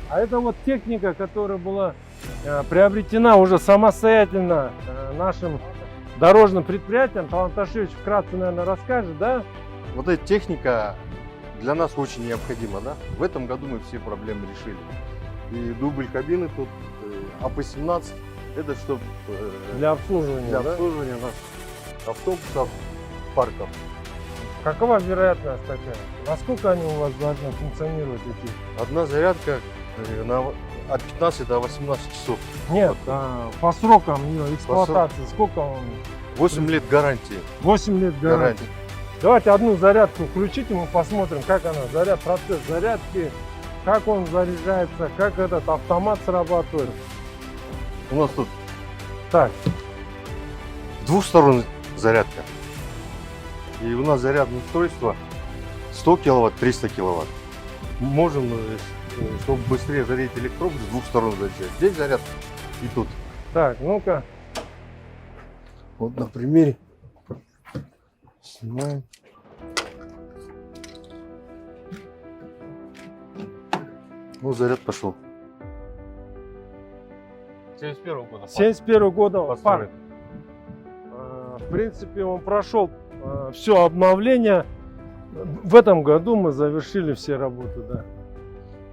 А это вот техника, которая была приобретена уже самостоятельно нашим дорожным предприятием. Талант Ашевич вкратце, наверное, расскажет, да? Вот эта техника для нас очень необходима, да? В этом году мы все проблемы решили. И дубль кабины тут, АП-17, это чтобы Для обслуживания, для да? обслуживания наших автобусов, парков. Какова вероятность такая? Насколько они у вас должны функционировать эти? Одна зарядка от 15 до 18 часов. Нет, по срокам ее эксплуатации, сколько он? 8 лет гарантии. 8 лет гарантии. Давайте одну зарядку включите, мы посмотрим, как она, процесс зарядки, как он заряжается, как этот автомат срабатывает. У нас тут Так, двухсторонняя зарядка. И у нас зарядное устройство 100 киловатт, 300 киловатт. Можем, чтобы быстрее зарядить электробус, с двух сторон заряжать. Здесь заряд и тут. так, ну-ка. Вот на примере. Снимаем. Ну, заряд пошел. 71 года. 71 года Построен. парк. В принципе, он прошел все обновление. В этом году мы завершили все работы, да.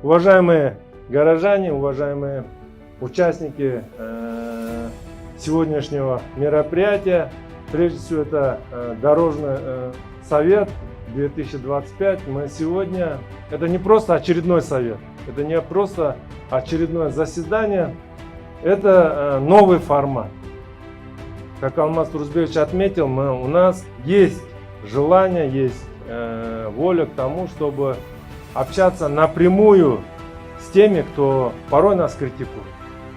Уважаемые горожане, уважаемые участники сегодняшнего мероприятия, прежде всего это Дорожный совет 2025. Мы сегодня, это не просто очередной совет, это не просто очередное заседание, это новый формат. Как Алмаз Турузбекович отметил, у нас есть желание, есть воля к тому, чтобы общаться напрямую с теми, кто порой нас критикует.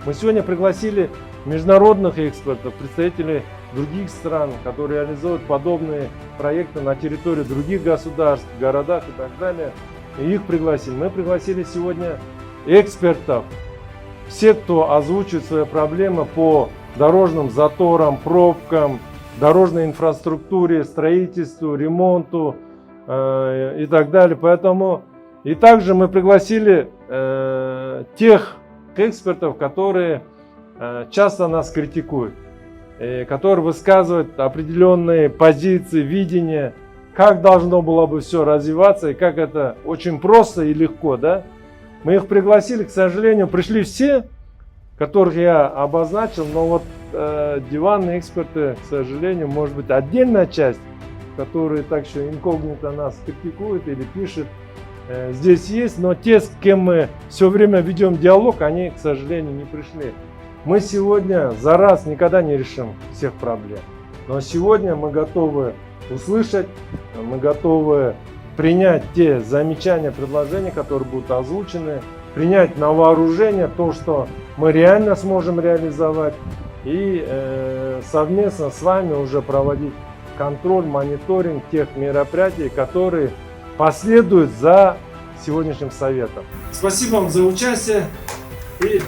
Мы сегодня пригласили международных экспертов, представителей других стран, которые реализуют подобные проекты на территории других государств, городах и так далее. И их пригласили. Мы пригласили сегодня экспертов, все, кто озвучивает свои проблемы по дорожным заторам, пробкам, дорожной инфраструктуре, строительству, ремонту и так далее. Поэтому и также мы пригласили тех экспертов, которые часто нас критикуют, которые высказывают определенные позиции, видения, как должно было бы все развиваться и как это очень просто и легко, да? Мы их пригласили, к сожалению, пришли все, которых я обозначил, но вот диванные эксперты, к сожалению, может быть отдельная часть, которые так еще инкогнито нас критикуют или пишут, здесь есть, но те, с кем мы все время ведем диалог, они, к сожалению, не пришли. Мы сегодня за раз никогда не решим всех проблем, но сегодня мы готовы услышать, мы готовы принять те замечания, предложения, которые будут озвучены, принять на вооружение то, что мы реально сможем реализовать, и совместно с вами уже проводить контроль, мониторинг тех мероприятий, которые последуют за сегодняшним советом. Спасибо вам за участие и